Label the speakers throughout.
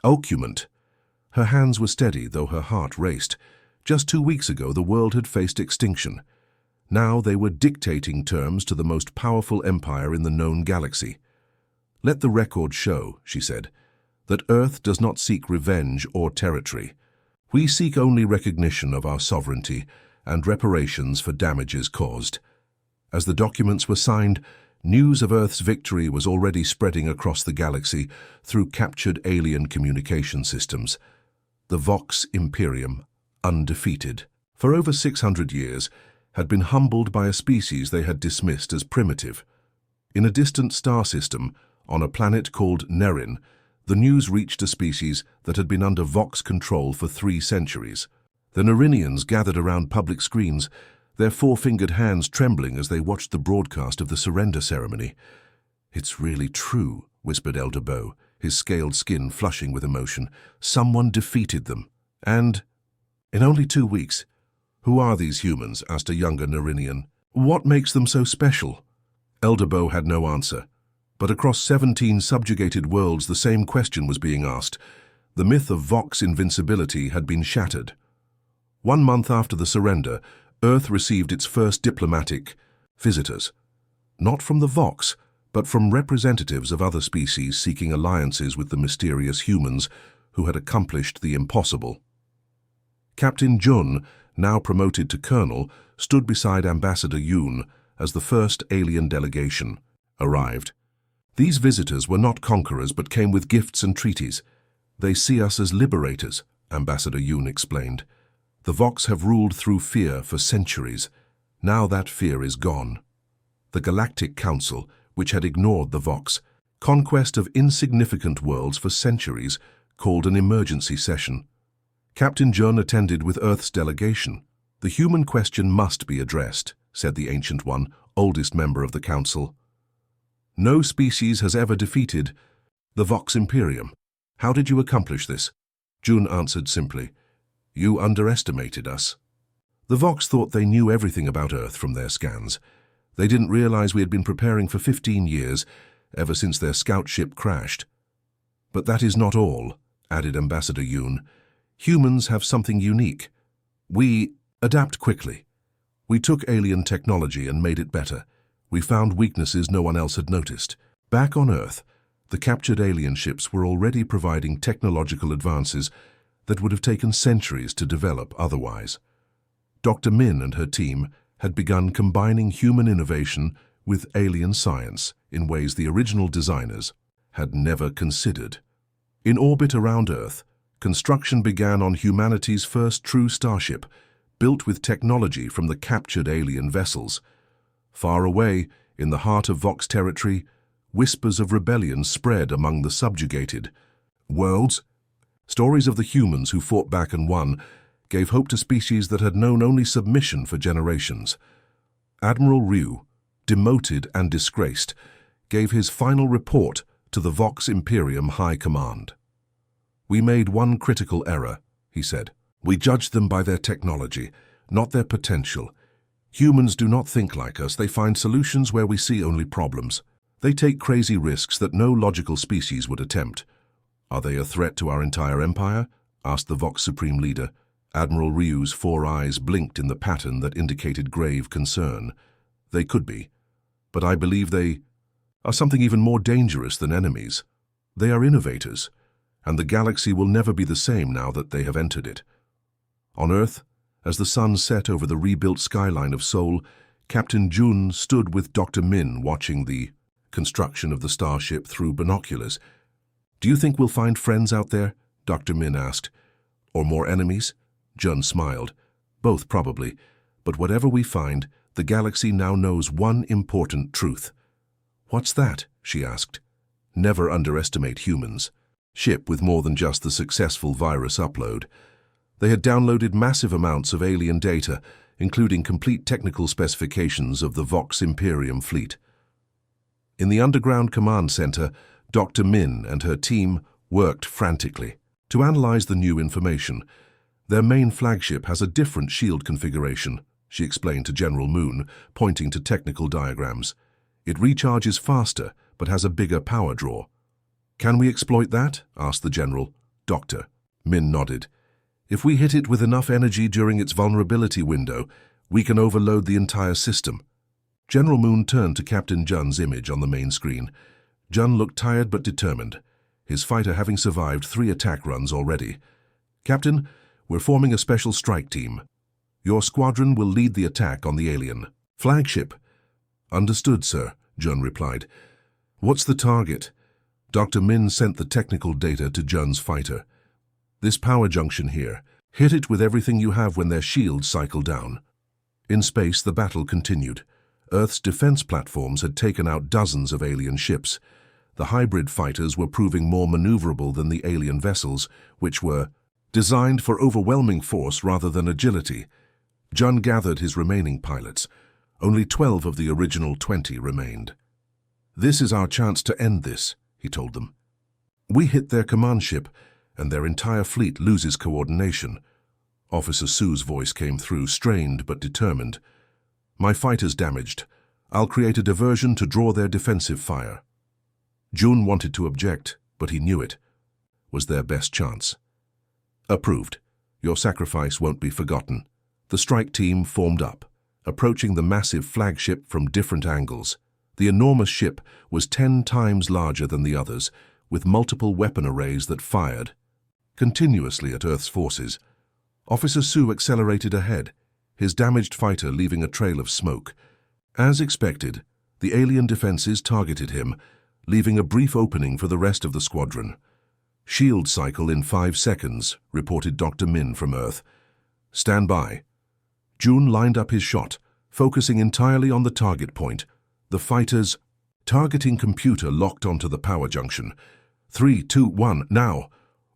Speaker 1: Occupant. Her hands were steady, though her heart raced. Just 2 weeks ago, the world had faced extinction. Now they were dictating terms to the most powerful empire in the known galaxy. "Let the record show," she said, "that Earth does not seek revenge or territory. We seek only recognition of our sovereignty and reparations for damages caused." As the documents were signed, news of Earth's victory was already spreading across the galaxy through captured alien communication systems. The Vox Imperium, undefeated, for over 600 years, had been humbled by a species they had dismissed as primitive. In a distant star system, on a planet called Narration, the news reached a species that had been under Vox control for 3 centuries. The Narinians gathered around public screens, their 4-fingered hands trembling as they watched the broadcast of the surrender ceremony. "It's really true," whispered Elder Bo, his scaled skin flushing with emotion. "Someone defeated them. And in only 2 weeks." "Who are these humans?" asked a younger Narinian. "What makes them so special?" Elder Bo had no answer. But across 17 subjugated worlds, the same question was being asked. The myth of Vox invincibility had been shattered. 1 month after the surrender, Earth received its first diplomatic visitors. Not from the Vox, but from representatives of other species seeking alliances with the mysterious humans who had accomplished the impossible. Captain Jun, now promoted to colonel, stood beside Ambassador Yoon as the first alien delegation arrived. These visitors were not conquerors but came with gifts and treaties. "They see us as liberators," Ambassador Yoon explained. "The Vox have ruled through fear for centuries. Now that fear is gone." The Galactic Council, which had ignored the Vox, conquest of insignificant worlds for centuries, called an emergency session. Captain Jun attended with Earth's delegation. "The human question must be addressed," said the Ancient One, oldest member of the Council. "No species has ever defeated the Vox Imperium. How did you accomplish this?" Jun answered simply, "You underestimated us." The Vox thought they knew everything about Earth from their scans. They didn't realize we had been preparing for 15 years, ever since their scout ship crashed. "But that is not all," added Ambassador Yoon. "Humans have something unique. We adapt quickly. We took alien technology and made it better. We found weaknesses no one else had noticed. Back on Earth, the captured alien ships were already providing technological advances that would have taken centuries to develop otherwise. Dr. Min and her team had begun combining human innovation with alien science in ways the original designers had never considered. In orbit around Earth, construction began on humanity's first true starship, built with technology from the captured alien vessels. Far away, in the heart of Vox territory, whispers of rebellion spread among the subjugated worlds. Stories of the humans who fought back and won gave hope to species that had known only submission for generations. Admiral Ryu, demoted and disgraced, gave his final report to the Vox Imperium High Command. "We made one critical error," he said. "We judged them by their technology, not their potential. Humans do not think like us. They find solutions where we see only problems. They take crazy risks that no logical species would attempt." "Are they a threat to our entire empire?" asked the Vox Supreme Leader. Admiral Ryu's 4 eyes blinked in the pattern that indicated grave concern. "They could be, but I believe they are something even more dangerous than enemies. They are innovators, and the galaxy will never be the same now that they have entered it." On Earth, as the sun set over the rebuilt skyline of Seoul, Captain Jun stood with Dr. Min watching the construction of the starship through binoculars. "Do you think we'll find friends out there?" Dr. Min asked. "Or more enemies?" Jun smiled. "Both, probably. But whatever we find, the galaxy now knows one important truth." "What's that?" she asked. "Never underestimate humans." Ship with more than just the successful virus upload. They had downloaded massive amounts of alien data, including complete technical specifications of the Vox Imperium fleet. In the underground command center, Dr. Min and her team worked frantically to analyze the new information. "Their main flagship has a different shield configuration," she explained to General Moon, pointing to technical diagrams. "It recharges faster, but has a bigger power draw." "Can we exploit that?" asked the general. Doctor. Min nodded. If we hit it with enough energy during its vulnerability window, we can overload the entire system. General Moon turned to Captain Jun's image on the main screen. Jun looked tired but determined, his fighter having survived 3 attack runs already. Captain, we're forming a special strike team. Your squadron will lead the attack on the alien flagship. Understood, sir, Jun replied. What's the target? Dr. Min sent the technical data to Jun's fighter. This power junction here. Hit it with everything you have when their shields cycle down. In space, the battle continued. Earth's defense platforms had taken out dozens of alien ships. The hybrid fighters were proving more maneuverable than the alien vessels, which were designed for overwhelming force rather than agility. Jun gathered his remaining pilots. Only 12 of the original 20 remained. This is our chance to end this, he told them. We hit their command ship, and their entire fleet loses coordination. Officer Su's voice came through, strained but determined. My fighter's damaged. I'll create a diversion to draw their defensive fire. Jun wanted to object, but he knew it was their best chance. Approved. Your sacrifice won't be forgotten. The strike team formed up, approaching the massive flagship from different angles. The enormous ship was 10 times larger than the others, with multiple weapon arrays that fired continuously at Earth's forces. Officer Su accelerated ahead, his damaged fighter leaving a trail of smoke. As expected, the alien defenses targeted him, leaving a brief opening for the rest of the squadron. Shield cycle in 5 seconds, reported Dr. Min from Earth. Stand by. Jun lined up his shot, focusing entirely on the target point. The fighter's targeting computer locked onto the power junction. 3, 2, 1, now!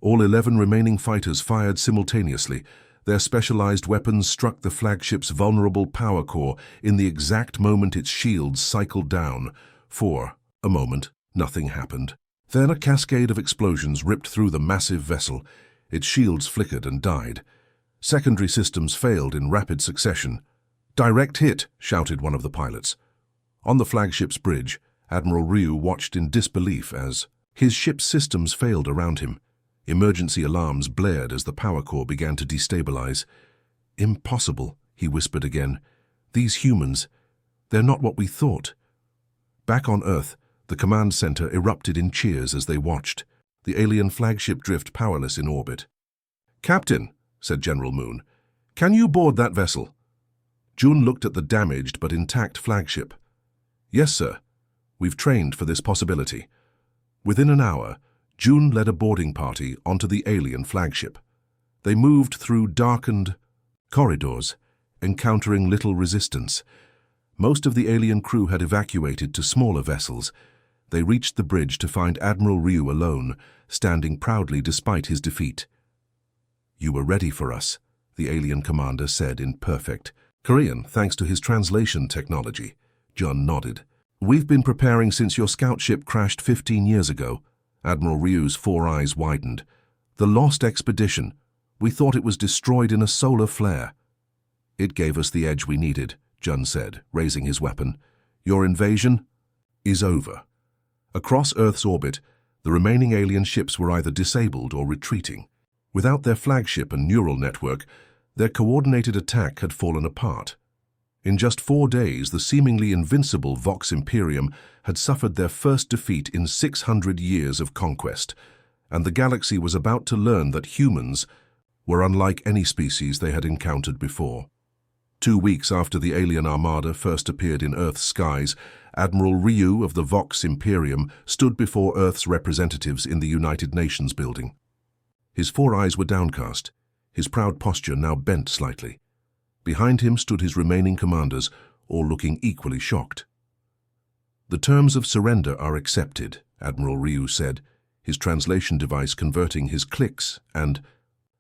Speaker 1: All 11 remaining fighters fired simultaneously. Their specialized weapons struck the flagship's vulnerable power core in the exact moment its shields cycled down. For a moment, nothing happened. Then a cascade of explosions ripped through the massive vessel. Its shields flickered and died. Secondary systems failed in rapid succession. Direct hit, shouted one of the pilots. On the flagship's bridge, Admiral Ryu watched in disbelief as his ship's systems failed around him. Emergency alarms blared as the power core began to destabilize. Impossible, he whispered again. These humans, they're not what we thought. Back on Earth, the command center erupted in cheers as they watched, the alien flagship drift powerless in orbit. Captain, said General Moon, can you board that vessel? Jun looked at the damaged but intact flagship. Yes, sir. We've trained for this possibility. Within an hour, Jun led a boarding party onto the alien flagship. They moved through darkened corridors, encountering little resistance. Most of the alien crew had evacuated to smaller vessels. They reached the bridge to find Admiral Ryu alone, standing proudly despite his defeat. You were ready for us, the alien commander said in perfect Korean, thanks to his translation technology. Jun nodded. We've been preparing since your scout ship crashed 15 years ago. Admiral Ryu's 4 eyes widened. The lost expedition. We thought it was destroyed in a solar flare. It gave us the edge we needed, Jun said, raising his weapon. Your invasion is over. Across Earth's orbit, the remaining alien ships were either disabled or retreating. Without their flagship and neural network, their coordinated attack had fallen apart. In just 4 days, the seemingly invincible Vox Imperium had suffered their first defeat in 600 years of conquest, and the galaxy was about to learn that humans were unlike any species they had encountered before. 2 weeks after the alien Armada first appeared in Earth's skies, Admiral Ryu of the Vox Imperium stood before Earth's representatives in the United Nations building. His 4 eyes were downcast, his proud posture now bent slightly. Behind him stood his remaining commanders, all looking equally shocked. The terms of surrender are accepted, Admiral Ryu said, his translation device converting his clicks and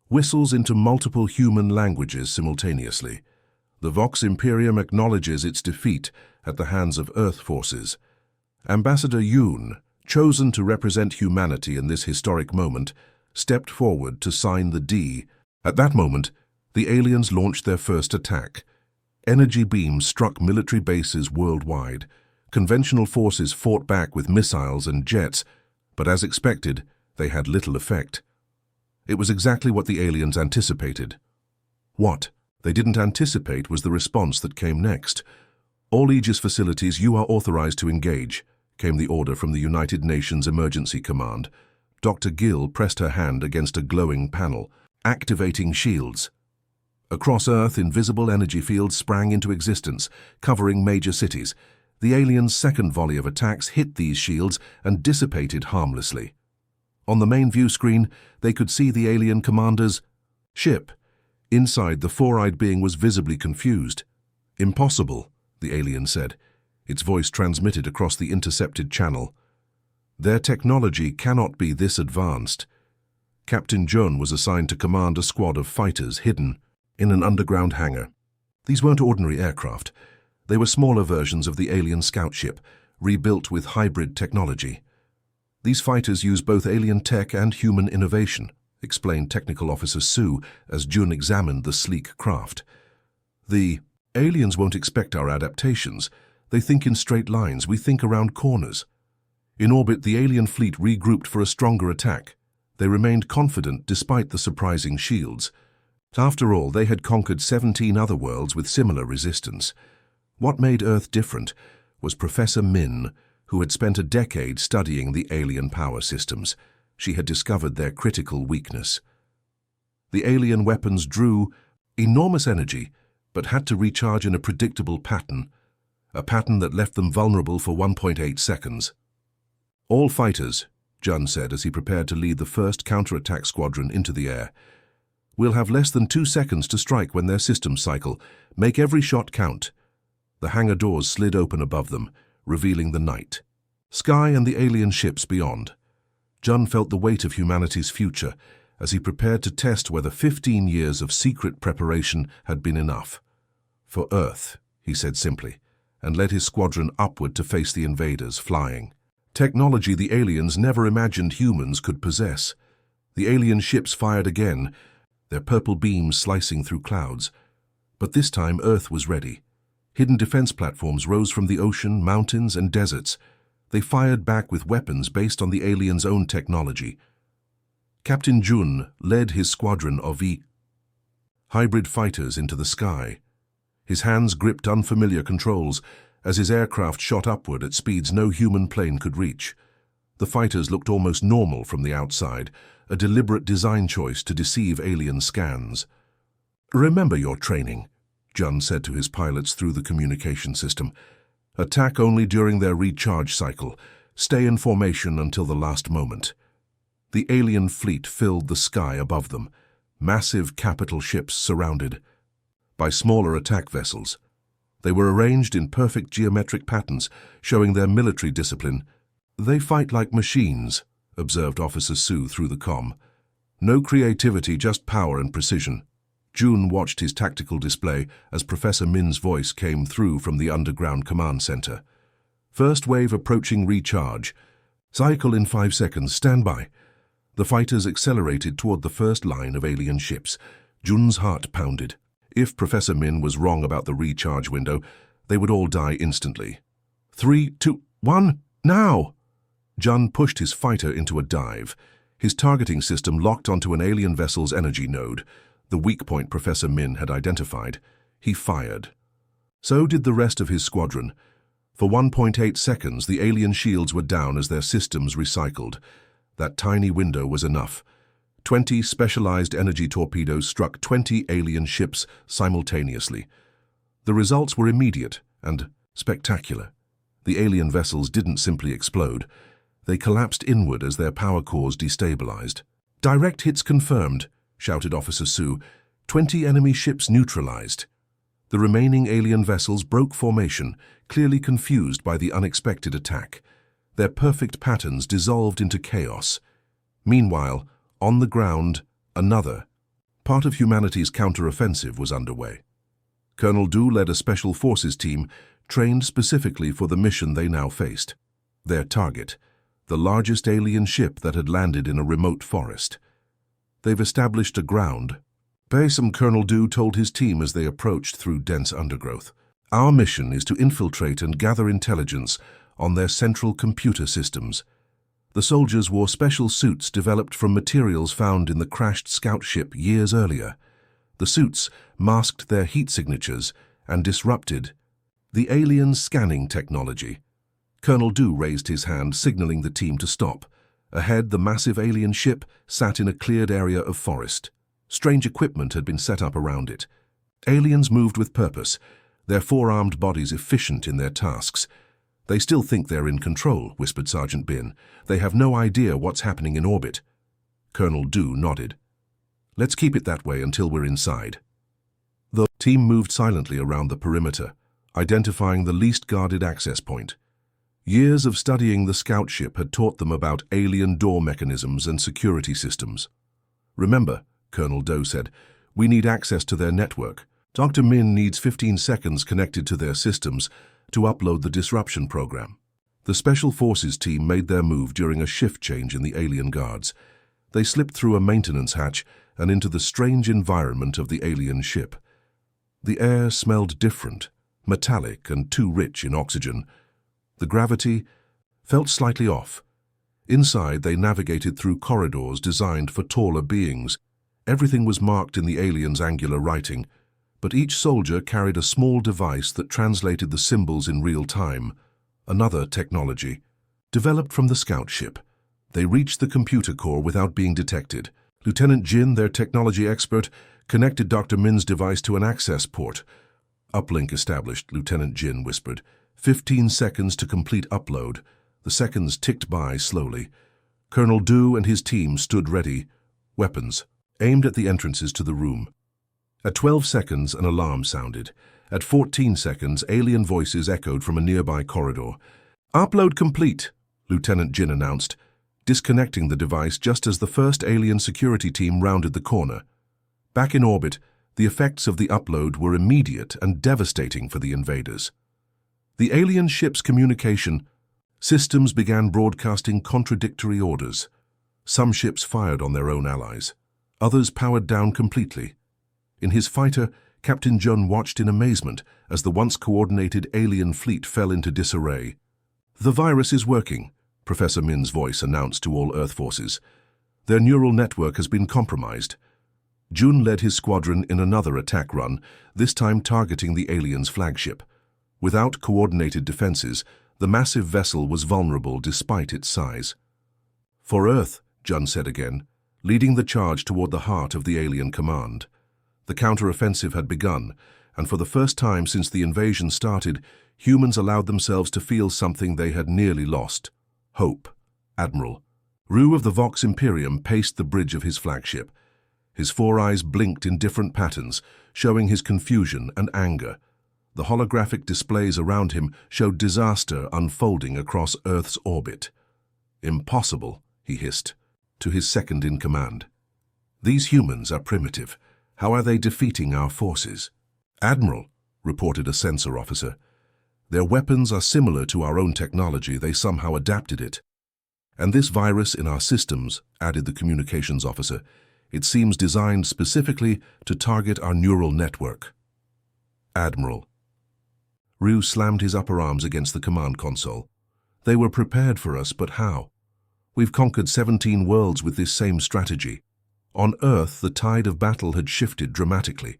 Speaker 1: whistles into multiple human languages simultaneously. The Vox Imperium acknowledges its defeat at the hands of Earth forces. Ambassador Yoon, chosen to represent humanity in this historic moment, stepped forward to sign the D. At that moment, the aliens launched their first attack. Energy beams struck military bases worldwide. Conventional forces fought back with missiles and jets, but as expected, they had little effect. It was exactly what the aliens anticipated. What they didn't anticipate was the response that came next. "All Aegis facilities, you are authorized to engage," came the order from the United Nations Emergency Command. Dr. Gill pressed her hand against a glowing panel, activating shields. Across Earth, invisible energy fields sprang into existence, covering major cities. The aliens' second volley of attacks hit these shields and dissipated harmlessly. On the main view screen, they could see the alien commander's ship. Inside, the four-eyed being was visibly confused. "Impossible," the alien said. Its voice transmitted across the intercepted channel. "Their technology cannot be this advanced." Captain Jun was assigned to command a squad of fighters hidden in an underground hangar. These weren't ordinary aircraft. They were smaller versions of the alien scout ship, rebuilt with hybrid technology. "These fighters use both alien tech and human innovation," explained Technical Officer Sue as Jun examined the sleek craft. "The aliens won't expect our adaptations. They think in straight lines, we think around corners." In orbit, the alien fleet regrouped for a stronger attack. They remained confident despite the surprising shields. After all, they had conquered 17 other worlds with similar resistance. What made Earth different was Professor Min, who had spent a decade studying the alien power systems. She had discovered their critical weakness. The alien weapons drew enormous energy, but had to recharge in a predictable pattern, a pattern that left them vulnerable for 1.8 seconds. "All fighters," Jun said as he prepared to lead the first counterattack squadron into the air. "We'll have less than 2 seconds to strike when their systems cycle. Make every shot count." The hangar doors slid open above them, revealing the night, sky and the alien ships beyond. Jun felt the weight of humanity's future as he prepared to test whether 15 years of secret preparation had been enough. "For Earth," he said simply, and led his squadron upward to face the invaders, flying. Technology the aliens never imagined humans could possess. The alien ships fired again, their purple beams slicing through clouds. But this time Earth was ready. Hidden defense platforms rose from the ocean, mountains, and deserts. They fired back with weapons based on the aliens' own technology. Captain Jun led his squadron of hybrid fighters into the sky. His hands gripped unfamiliar controls as his aircraft shot upward at speeds no human plane could reach. The fighters looked almost normal from the outside, a deliberate design choice to deceive alien scans. "Remember your training," Jun said to his pilots through the communication system. "Attack only during their recharge cycle. Stay in formation until the last moment." The alien fleet filled the sky above them, massive capital ships surrounded by smaller attack vessels. They were arranged in perfect geometric patterns, showing their military discipline. "They fight like machines," observed Officer Sue through the comm. "No creativity, just power and precision." Jun watched his tactical display as Professor Min's voice came through from the underground command center. "First wave approaching recharge. Cycle in 5 seconds. Stand by." The fighters accelerated toward the first line of alien ships. Jun's heart pounded. If Professor Min was wrong about the recharge window, they would all die instantly. 3, 2, 1, now! Jun pushed his fighter into a dive. His targeting system locked onto an alien vessel's energy node, the weak point Professor Min had identified. He fired. So did the rest of his squadron. For 1.8 seconds, the alien shields were down as their systems recycled. That tiny window was enough. 20 specialized energy torpedoes struck 20 alien ships simultaneously. The results were immediate and spectacular. The alien vessels didn't simply explode. They collapsed inward as their power cores destabilized. "Direct hits confirmed," shouted Officer Sue. 20 enemy ships neutralized. The remaining alien vessels broke formation, clearly confused by the unexpected attack. Their perfect patterns dissolved into chaos. Meanwhile, on the ground, another part of humanity's counteroffensive was underway. Colonel Du led a special forces team trained specifically for the mission they now faced. Their target, the largest alien ship that had landed in a remote forest. "They've established a ground base," Colonel Du told his team as they approached through dense undergrowth. "Our mission is to infiltrate and gather intelligence on their central computer systems." The soldiers wore special suits developed from materials found in the crashed scout ship years earlier. The suits masked their heat signatures and disrupted the alien scanning technology. Colonel Du raised his hand, signaling the team to stop. Ahead, the massive alien ship sat in a cleared area of forest. Strange equipment had been set up around it. Aliens moved with purpose, their four-armed bodies efficient in their tasks. "They still think they're in control," whispered Sergeant Bin. "They have no idea what's happening in orbit." Colonel Du nodded. "Let's keep it that way until we're inside." The team moved silently around the perimeter, identifying the least guarded access point. Years of studying the scout ship had taught them about alien door mechanisms and security systems. "Remember," Colonel Do said, "we need access to their network. Dr. Min needs 15 seconds connected to their systems to upload the disruption program." The Special Forces team made their move during a shift change in the alien guards. They slipped through a maintenance hatch and into the strange environment of the alien ship. The air smelled different, metallic and too rich in oxygen. The gravity felt slightly off. Inside, they navigated through corridors designed for taller beings. Everything was marked in the aliens' angular writing, but each soldier carried a small device that translated the symbols in real time. Another technology, developed from the scout ship. They reached the computer core without being detected. Lieutenant Jin, their technology expert, connected Dr. Min's device to an access port. "Uplink established," Lieutenant Jin whispered. 15 seconds to complete upload." The seconds ticked by slowly. Colonel Du and his team stood ready, weapons aimed at the entrances to the room. At 12 seconds, an alarm sounded. At 14 seconds, alien voices echoed from a nearby corridor. "Upload complete," Lieutenant Jin announced, disconnecting the device just as the first alien security team rounded the corner. Back in orbit, the effects of the upload were immediate and devastating for the invaders. The alien ship's communication systems began broadcasting contradictory orders. Some ships fired on their own allies. Others powered down completely. In his fighter, Captain Jun watched in amazement as the once coordinated alien fleet fell into disarray. "The virus is working," Professor Min's voice announced to all Earth forces. "Their neural network has been compromised." Jun led his squadron in another attack run, this time targeting the aliens' flagship. Without coordinated defenses, the massive vessel was vulnerable despite its size. "For Earth," Jun said again, leading the charge toward the heart of the alien command. The counter-offensive had begun, and for the first time since the invasion started, humans allowed themselves to feel something they had nearly lost: hope. Admiral Rue of the Vox Imperium paced the bridge of his flagship. His four eyes blinked in different patterns, showing his confusion and anger. The holographic displays around him showed disaster unfolding across Earth's orbit. "Impossible," he hissed, to his second-in-command. "These humans are primitive. How are they defeating our forces?" "Admiral," reported a sensor officer, "their weapons are similar to our own technology. They somehow adapted it." "And this virus in our systems," added the communications officer, "it seems designed specifically to target our neural network." "Admiral." Rue slammed his upper arms against the command console. "They were prepared for us, but how? We've conquered 17 worlds with this same strategy. On Earth, the tide of battle had shifted dramatically.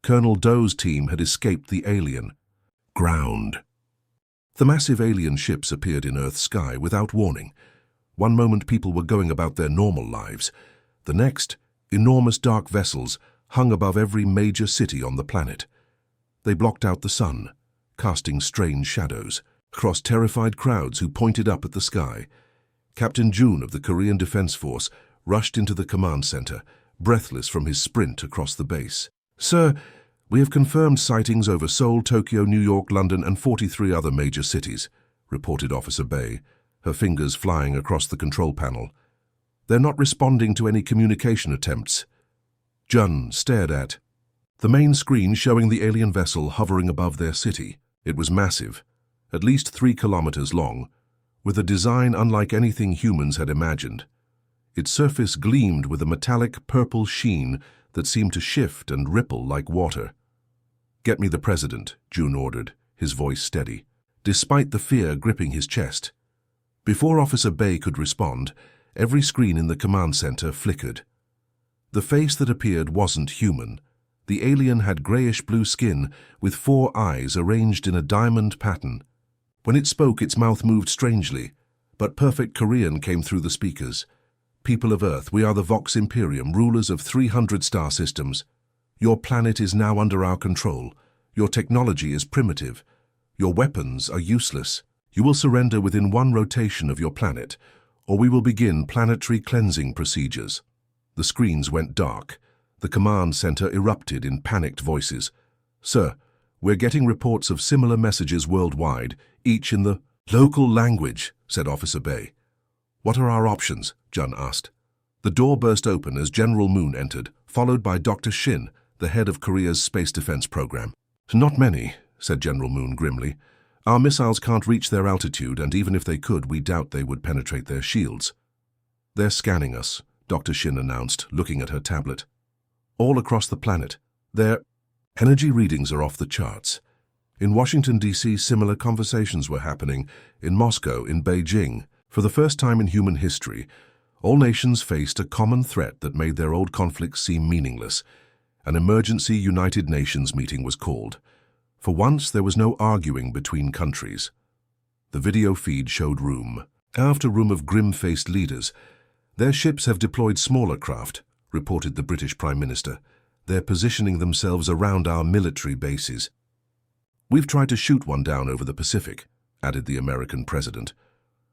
Speaker 1: Colonel Doe's team had escaped the alien ground. The massive alien ships appeared in Earth's sky without warning. One moment people were going about their normal lives. The next, enormous dark vessels hung above every major city on the planet. They blocked out the sun, casting strange shadows across terrified crowds who pointed up at the sky. Captain Jun of the Korean Defense Force rushed into the command center, breathless from his sprint across the base. "Sir, we have confirmed sightings over Seoul, Tokyo, New York, London, and 43 other major cities," reported Officer Bay, her fingers flying across the control panel. "They're not responding to any communication attempts." Jun stared at the main screen showing the alien vessel hovering above their city. It was massive, at least 3 kilometers long, with a design unlike anything humans had imagined. Its surface gleamed with a metallic purple sheen that seemed to shift and ripple like water. "Get me the president," Jun ordered, his voice steady, despite the fear gripping his chest. Before Officer Bay could respond, every screen in the command center flickered. The face that appeared wasn't human. The alien had grayish-blue skin with 4 eyes arranged in a diamond pattern. When it spoke, its mouth moved strangely, but perfect Korean came through the speakers. "People of Earth, we are the Vox Imperium, rulers of 300 star systems. Your planet is now under our control. Your technology is primitive. Your weapons are useless. You will surrender within 1 rotation of your planet, or we will begin planetary cleansing procedures." The screens went dark. The command center erupted in panicked voices. "Sir, we're getting reports of similar messages worldwide, each in the local language," said Officer Bay. "What are our options?" Jun asked. The door burst open as General Moon entered, followed by Dr. Shin, the head of Korea's space defense program. "Not many," said General Moon grimly. "Our missiles can't reach their altitude, and even if they could, we doubt they would penetrate their shields." "They're scanning us," Dr. Shin announced, looking at her tablet. "All across the planet. Their energy readings are off the charts." In Washington, D.C., similar conversations were happening. In Moscow, in Beijing. For the first time in human history, all nations faced a common threat that made their old conflicts seem meaningless. An emergency United Nations meeting was called. For once, there was no arguing between countries. The video feed showed room after room of grim-faced leaders. "Their ships have deployed smaller craft," reported the British Prime Minister. "They're positioning themselves around our military bases." "We've tried to shoot one down over the Pacific," added the American president.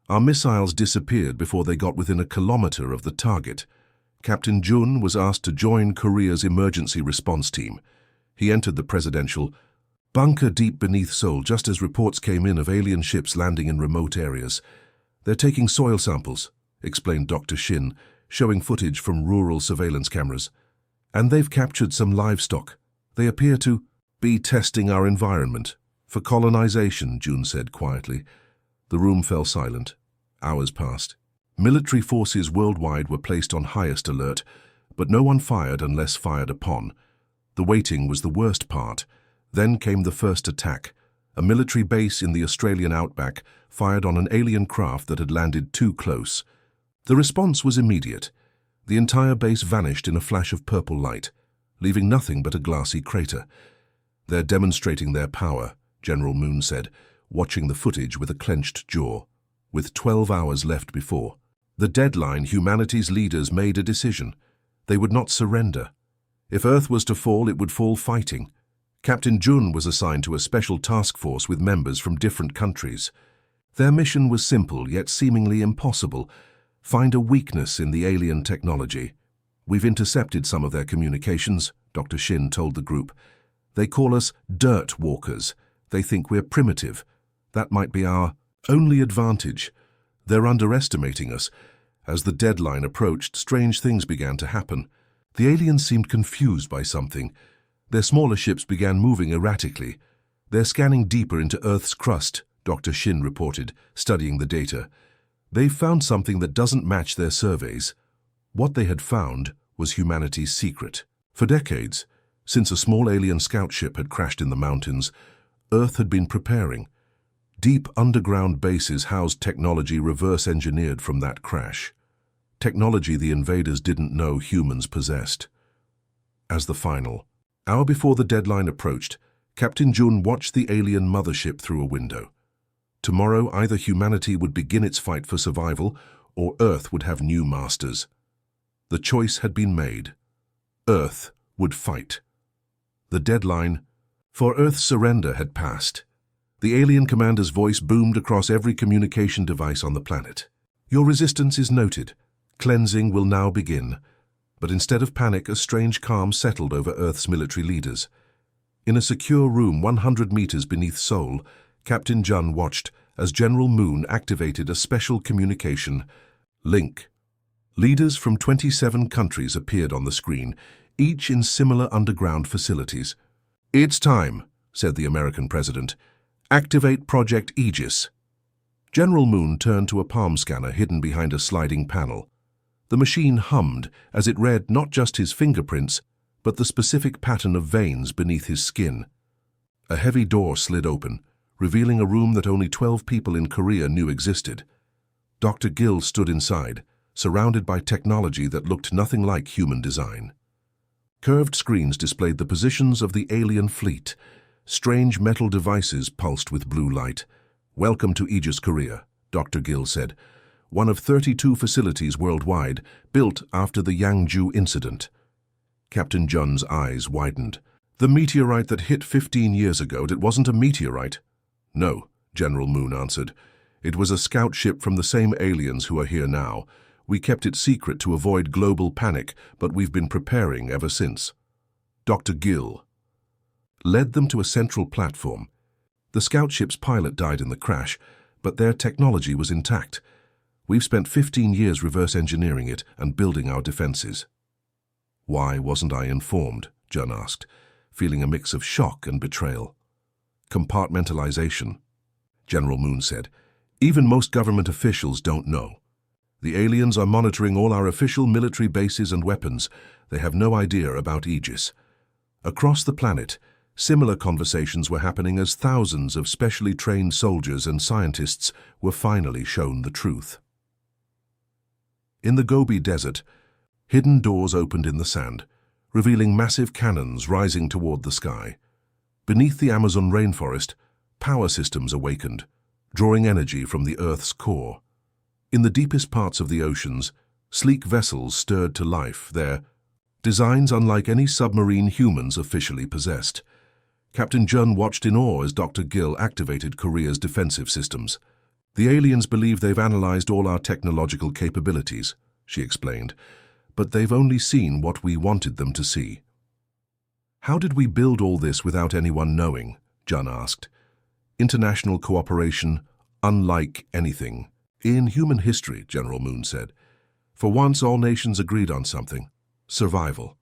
Speaker 1: "Our missiles disappeared before they got within a kilometer of the target." Captain Jun was asked to join Korea's emergency response team. He entered the presidential bunker deep beneath Seoul just as reports came in of alien ships landing in remote areas. "They're taking soil samples," explained Dr. Shin, showing footage from rural surveillance cameras. "And they've captured some livestock. They appear to be testing our environment for colonization," Jun said quietly. The room fell silent. Hours passed. Military forces worldwide were placed on highest alert, but no one fired unless fired upon. The waiting was the worst part. Then came the first attack. A military base in the Australian outback fired on an alien craft that had landed too close. The response was immediate. The entire base vanished in a flash of purple light, leaving nothing but a glassy crater. "They're demonstrating their power," General Moon said, watching the footage with a clenched jaw. With 12 hours left before the deadline, humanity's leaders made a decision. They would not surrender. If Earth was to fall, it would fall fighting. Captain Jun was assigned to a special task force with members from different countries. Their mission was simple, yet seemingly impossible. Find a weakness in the alien technology. "We've intercepted some of their communications," Dr. Shin told the group. "They call us dirt walkers. They think we're primitive. That might be our only advantage. They're underestimating us." As the deadline approached, strange things began to happen. The aliens seemed confused by something. Their smaller ships began moving erratically. "They're scanning deeper into Earth's crust," Dr. Shin reported, studying the data. "They've found something that doesn't match their surveys." What they had found was humanity's secret. For decades, since a small alien scout ship had crashed in the mountains, Earth had been preparing. Deep underground bases housed technology reverse-engineered from that crash. Technology the invaders didn't know humans possessed. As the final hour before the deadline approached, Captain Jun watched the alien mothership through a window. Tomorrow, either humanity would begin its fight for survival, or Earth would have new masters. The choice had been made. Earth would fight. The deadline for Earth's surrender had passed. The alien commander's voice boomed across every communication device on the planet. "Your resistance is noted. Cleansing will now begin." But instead of panic, a strange calm settled over Earth's military leaders. In a secure room 100 meters beneath Seoul, Captain Jun watched as General Moon activated a special communication link. Leaders from 27 countries appeared on the screen, each in similar underground facilities. "It's time," said the American president. "Activate Project Aegis." General Moon turned to a palm scanner hidden behind a sliding panel. The machine hummed as it read not just his fingerprints, but the specific pattern of veins beneath his skin. A heavy door slid open, revealing a room that only 12 people in Korea knew existed. Dr. Gill stood inside, surrounded by technology that looked nothing like human design. Curved screens displayed the positions of the alien fleet. Strange metal devices pulsed with blue light. "Welcome to Aegis Korea," Dr. Gill said. "One of 32 facilities worldwide, built after the Yangju incident." Captain Jun's eyes widened. "The meteorite that hit 15 years ago, it wasn't a meteorite." "No," General Moon answered. "It was a scout ship from the same aliens who are here now. We kept it secret to avoid global panic, but we've been preparing ever since." Dr. Gill led them to a central platform. The scout ship's pilot died in the crash, but their technology was intact. "We've spent 15 years reverse engineering it and building our defenses." "Why wasn't I informed?" Jun asked, feeling a mix of shock and betrayal. "Compartmentalization," General Moon said. "Even most government officials don't know. The aliens are monitoring all our official military bases and weapons. They have no idea about Aegis." Across the planet, similar conversations were happening as thousands of specially trained soldiers and scientists were finally shown the truth. In the Gobi Desert, hidden doors opened in the sand, revealing massive cannons rising toward the sky. Beneath the Amazon rainforest, power systems awakened, drawing energy from the Earth's core. In the deepest parts of the oceans, sleek vessels stirred to life, their designs unlike any submarine humans officially possessed. Captain Jun watched in awe as Dr. Gill activated Korea's defensive systems. "The aliens believe they've analyzed all our technological capabilities," she explained, "but they've only seen what we wanted them to see." "How did we build all this without anyone knowing?" Jun asked. "International cooperation, unlike anything in human history," General Moon said. "For once, all nations agreed on something: survival."